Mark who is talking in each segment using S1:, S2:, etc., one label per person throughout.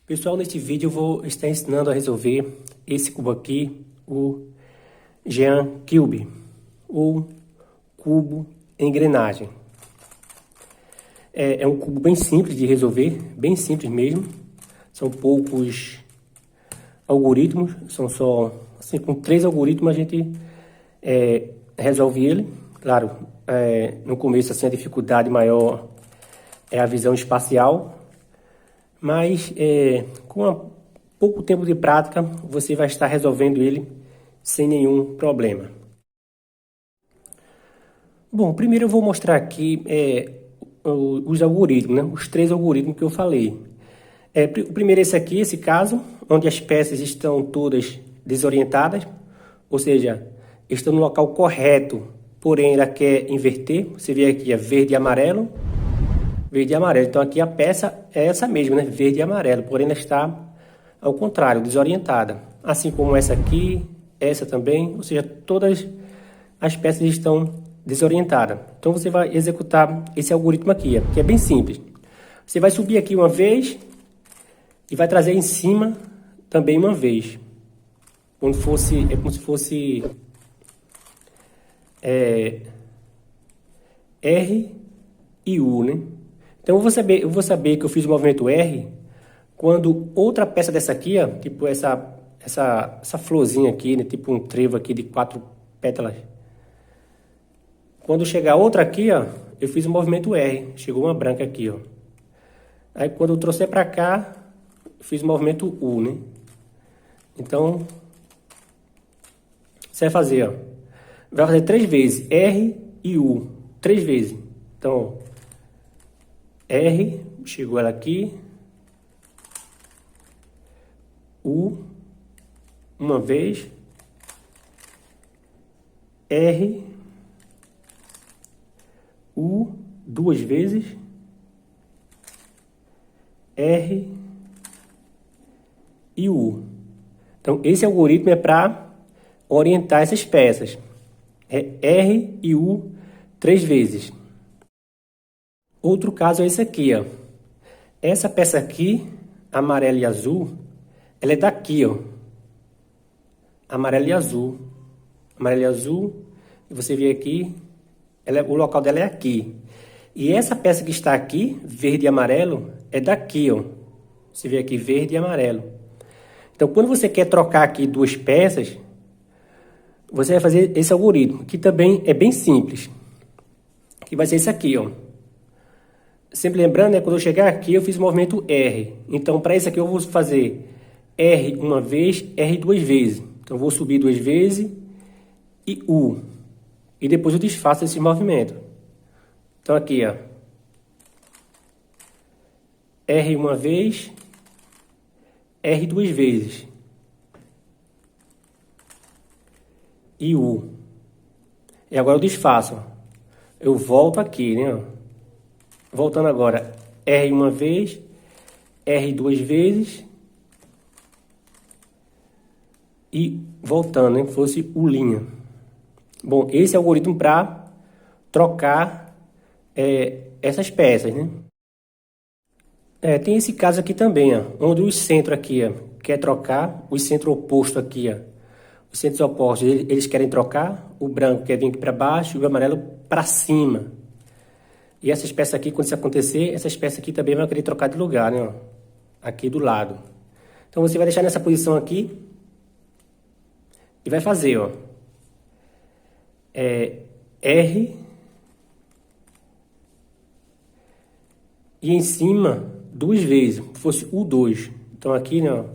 S1: Pessoal, neste vídeo eu vou estar ensinando a resolver esse cubo aqui, o Jean Cube, ou cubo engrenagem. É um cubo bem simples de resolver, bem simples mesmo. São poucos algoritmos, são só, assim, com 3 algoritmos a gente resolve ele. Claro, no começo assim, a dificuldade maior é a visão espacial, mas com pouco tempo de prática você vai estar resolvendo ele sem nenhum problema. Bom, primeiro eu vou mostrar aqui os algoritmos, né? Os 3 algoritmos que eu falei. O primeiro é esse aqui, esse caso, onde as peças estão todas desorientadas, ou seja, estão no local correto, porém ela quer inverter. Você vê aqui, é verde e amarelo. Verde e amarelo. Então aqui a peça é essa mesma, né? Verde e amarelo, porém ela está ao contrário, desorientada. Assim como essa aqui, essa também, ou seja, todas as peças estão desorientadas. Então você vai executar esse algoritmo aqui, que é bem simples. Você vai subir aqui uma vez e vai trazer em cima também uma vez. Como se fosse R e U, né? Então eu vou saber que eu fiz o movimento R quando outra peça dessa aqui, ó, tipo essa florzinha aqui, né, tipo um trevo aqui de 4 pétalas. Quando chegar outra aqui, ó, eu fiz o movimento R, chegou uma branca aqui, ó. Aí quando eu trouxer para cá, eu fiz o movimento U, né? Então, você vai fazer, ó, vai fazer 3 vezes R e U, 3 vezes. Então, R, chegou ela aqui, U, uma vez, R, U, 2 vezes, R e U. Então, esse algoritmo é para orientar essas peças. É R e U 3 vezes. Outro caso é esse aqui, ó. Essa peça aqui, amarela e azul, ela é daqui, ó. Amarelo e azul. Amarelo e azul. E você vê aqui, o local dela é aqui. E essa peça que está aqui, verde e amarelo, é daqui, ó. Você vê aqui, verde e amarelo. Então, quando você quer trocar aqui 2 peças, você vai fazer esse algoritmo, que também é bem simples. Que vai ser esse aqui, ó. Sempre lembrando, né, quando eu chegar aqui, eu fiz o movimento R. Então, para isso aqui, eu vou fazer R uma vez, R 2 vezes. Então, eu vou subir 2 vezes e U. E depois eu desfaço esse movimento. Então, aqui, ó. R uma vez, R 2 vezes. E U. E agora eu desfaço. Eu volto aqui, né? Voltando agora. R uma vez, R 2 vezes. E voltando, né? Que fosse U linha. Bom, esse é o algoritmo para trocar essas peças, né? Tem esse caso aqui também, ó, onde os centros aqui, ó, quer trocar, os centros opostos aqui, ó, os centros opostos, eles querem trocar, o branco quer vir aqui para baixo e o amarelo para cima. E essas peças aqui, quando isso acontecer, essas peças aqui também vão querer trocar de lugar, né, ó, aqui do lado. Então você vai deixar nessa posição aqui e vai fazer, ó, R e em cima 2 vezes, se fosse U2. Então aqui, né, ó,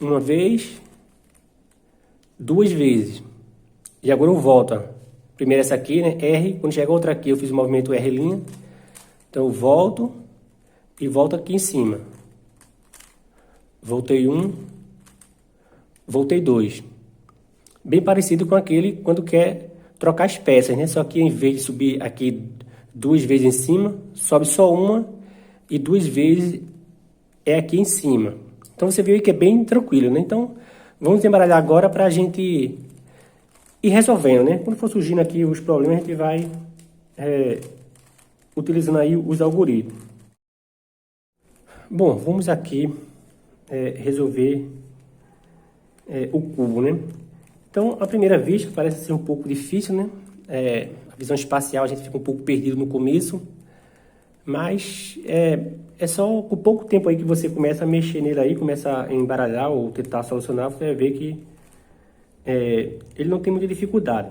S1: uma vez, 2 vezes. E agora eu volto, ó. Primeiro essa aqui, né, R, quando chega outra aqui, eu fiz o movimento R'. Então eu volto e volto aqui em cima. Voltei 1, voltei 2. Bem parecido com aquele quando quer trocar as peças, né? Só que em vez de subir aqui 2 vezes em cima, sobe só uma e 2 vezes é aqui em cima. Então você viu que é bem tranquilo, né? Então vamos embaralhar agora para a gente ir resolvendo, né? Quando for surgindo aqui os problemas, a gente vai utilizando aí os algoritmos. Bom, vamos aqui resolver o cubo, né? Então, à primeira vista, parece ser um pouco difícil, né? A visão espacial a gente fica um pouco perdido no começo, mas é só com pouco tempo aí que você começa a mexer nele aí, começa a embaralhar ou tentar solucionar, você vai ver que ele não tem muita dificuldade.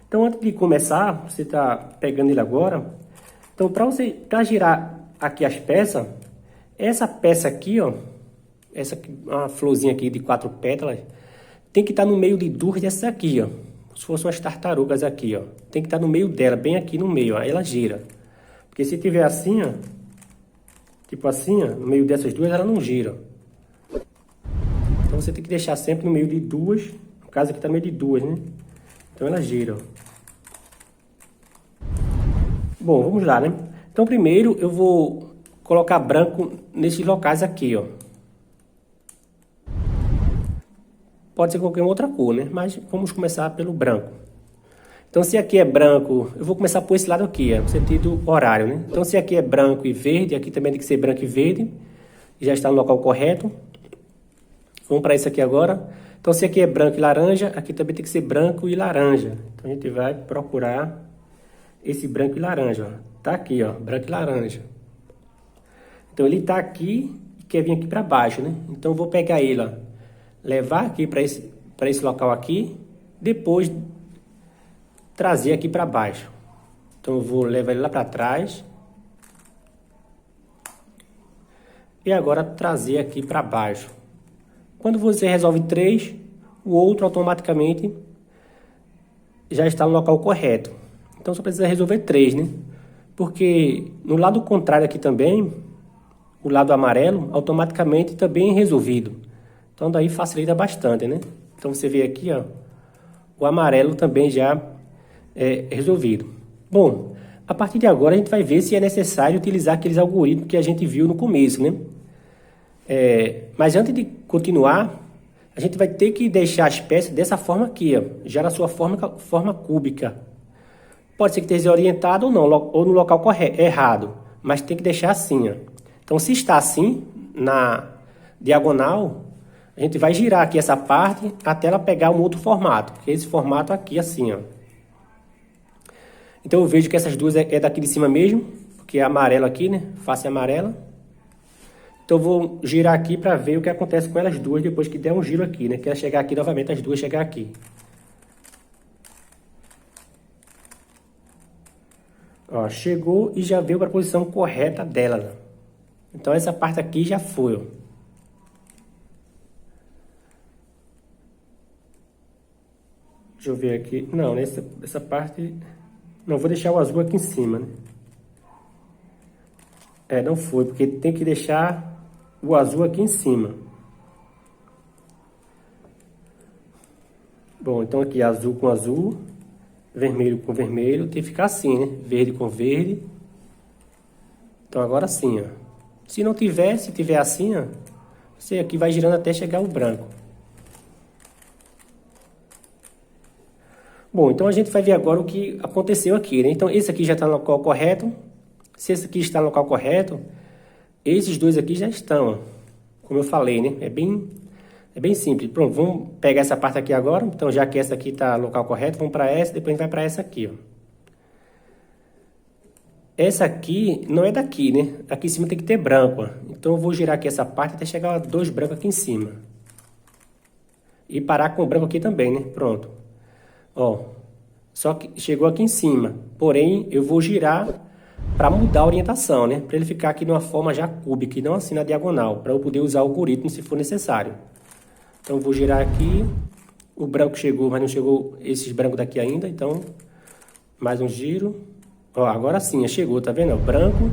S1: Então, antes de começar, você está pegando ele agora. Então, para girar aqui as peças, essa peça aqui, ó, uma florzinha aqui de 4 pétalas, tem que estar no meio de duas dessas aqui, ó. Se fossem umas tartarugas aqui, ó. Tem que estar no meio dela, bem aqui no meio, ó. Aí ela gira. Porque se tiver assim, ó, tipo assim, ó, no meio dessas duas, ela não gira. Então você tem que deixar sempre no meio de duas. No caso aqui tá no meio de duas, né? Então ela gira, ó. Bom, vamos lá, né? Então primeiro eu vou colocar branco nesses locais aqui, ó. Pode ser qualquer outra cor, né? Mas vamos começar pelo branco. Então se aqui é branco, eu vou começar por esse lado aqui, no sentido horário, né? Então se aqui é branco e verde, aqui também tem que ser branco e verde. Já está no local correto. Vamos para isso aqui agora. Então se aqui é branco e laranja, aqui também tem que ser branco e laranja. Então a gente vai procurar esse branco e laranja, ó. Tá aqui, ó, branco e laranja. Então ele tá aqui e quer vir aqui para baixo, né? Então eu vou pegar ele, ó, levar aqui para esse local aqui, depois trazer aqui para baixo. Então eu vou levar ele lá para trás. E agora trazer aqui para baixo. Quando você resolve 3, o outro automaticamente já está no local correto. Então só precisa resolver 3, né? Porque no lado contrário aqui também, o lado amarelo, automaticamente também é resolvido. Então daí facilita bastante, né? Então você vê aqui, ó, o amarelo também já é resolvido. Bom, a partir de agora a gente vai ver se é necessário utilizar aqueles algoritmos que a gente viu no começo, né? Mas antes de continuar, a gente vai ter que deixar as peças dessa forma aqui, ó, já na sua forma cúbica. Pode ser que esteja orientado ou não, ou no local errado, mas tem que deixar assim, ó. Então, se está assim, na diagonal, a gente vai girar aqui essa parte até ela pegar um outro formato, que é esse formato aqui, assim, ó. Então, eu vejo que essas duas é daqui de cima mesmo, porque é amarelo aqui, né? Face amarela. Então, eu vou girar aqui para ver o que acontece com elas duas depois que der um giro aqui, né? Que ela chegar aqui novamente, as duas chegar aqui. Ó, chegou e já veio para a posição correta dela. Então, essa parte aqui já foi, ó. Deixa eu ver aqui. Não, essa parte... Não, vou deixar o azul aqui em cima, né? Não foi, porque tem que deixar o azul aqui em cima. Bom, então aqui azul com azul, vermelho com vermelho, tem que ficar assim, né? Verde com verde. Então agora sim, ó. Se não tiver, se tiver assim, ó, você aqui vai girando até chegar o branco. Bom, então a gente vai ver agora o que aconteceu aqui, né? Então esse aqui já está no local correto. Se esse aqui está no local correto, esses dois aqui já estão, ó. Como eu falei, né? É bem simples. Pronto, vamos pegar essa parte aqui agora. Então já que essa aqui está no local correto, vamos para essa, depois a gente vai para essa aqui, ó. Essa aqui não é daqui, né? Aqui em cima tem que ter branco, ó. Então eu vou girar aqui essa parte até chegar a 2 brancos aqui em cima. E parar com o branco aqui também, né? Pronto. Ó, só que chegou aqui em cima. Porém, eu vou girar para mudar a orientação, né? Para ele ficar aqui de uma forma já cúbica e não assim na diagonal. Para eu poder usar o algoritmo se for necessário. Então eu vou girar aqui. O branco chegou, mas não chegou esses brancos daqui ainda. Então, mais um giro. Ó, agora sim, chegou, tá vendo? Branco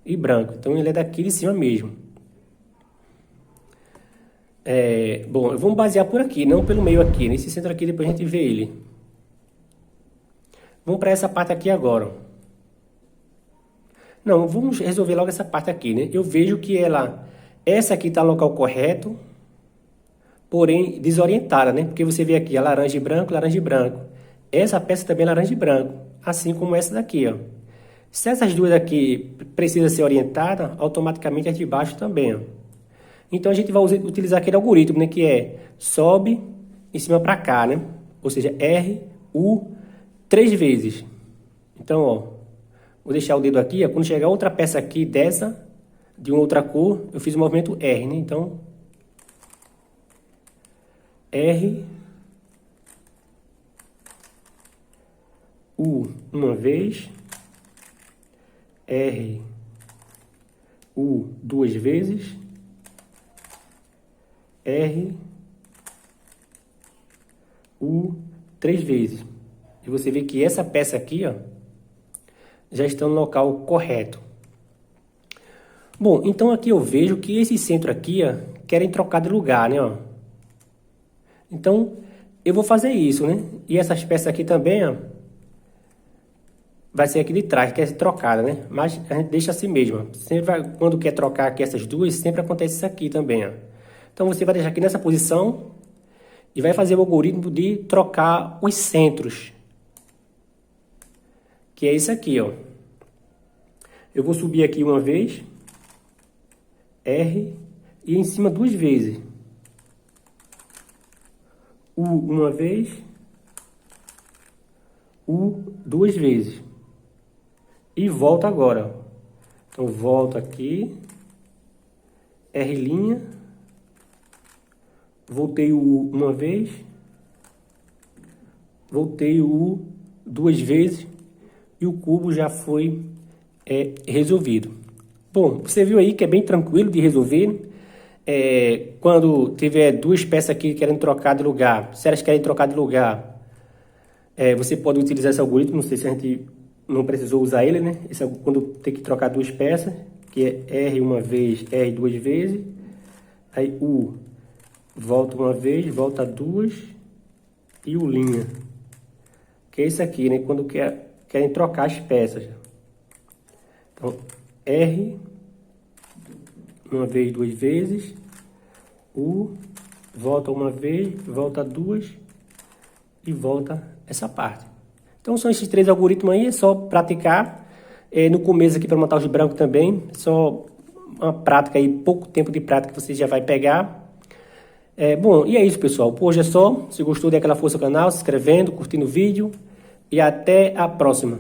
S1: e branco. Então ele é daqui de cima mesmo. Bom, vamos basear por aqui, não pelo meio aqui. Nesse centro aqui, depois a gente vê ele. Vamos para essa parte aqui agora. Não, vamos resolver logo essa parte aqui, né? Eu vejo que essa aqui está no local correto, porém desorientada, né? Porque você vê aqui a laranja e branco, laranja e branco. Essa peça também é laranja e branco, assim como essa daqui, ó. Se essas duas aqui precisam ser orientadas, automaticamente as de baixo também. Ó. Então, a gente vai utilizar aquele algoritmo, né, que é sobe em cima para cá, né? Ou seja, R, U, 3 vezes. Então, ó, vou deixar o dedo aqui, ó, quando chegar outra peça aqui dessa, de uma outra cor, eu fiz o movimento R, né? Então, R, U, uma vez, R, U, 2 vezes, R, U, 3 vezes. E você vê que essa peça aqui, ó, já está no local correto. Bom, então aqui eu vejo que esse centro aqui, ó, querem trocar de lugar, né, ó. Então, eu vou fazer isso, né? E essas peças aqui também, ó, vai ser aqui de trás, quer ser trocada, né? Mas a gente deixa assim mesmo, ó. Sempre vai, quando quer trocar aqui essas duas, sempre acontece isso aqui também, ó. Então, você vai deixar aqui nessa posição e vai fazer o algoritmo de trocar os centros. Que é isso aqui, ó. Eu vou subir aqui uma vez, R, e em cima 2 vezes. U uma vez, U 2 vezes. E volta agora. Então, volto aqui, R', voltei o U uma vez, voltei o U 2 vezes e o cubo já foi resolvido. Bom, você viu aí que é bem tranquilo de resolver. Quando tiver duas peças aqui querendo trocar de lugar, se elas querem trocar de lugar, você pode utilizar esse algoritmo. Não sei se a gente não precisou usar ele, né? Esse é quando tem que trocar duas peças, que é R uma vez, R 2 vezes, aí U volta uma vez, volta 2 e o linha, que é isso aqui, né? Quando querem trocar as peças. Então, R uma vez, 2 vezes, U volta uma vez, volta 2 e volta essa parte. Então são esses 3 algoritmos aí, é só praticar. No começo aqui para montar os brancos também, é só uma prática aí, pouco tempo de prática você já vai pegar. Bom, e é isso, pessoal. Por hoje é só. Se gostou, dê aquela força ao canal, se inscrevendo, curtindo o vídeo e até a próxima.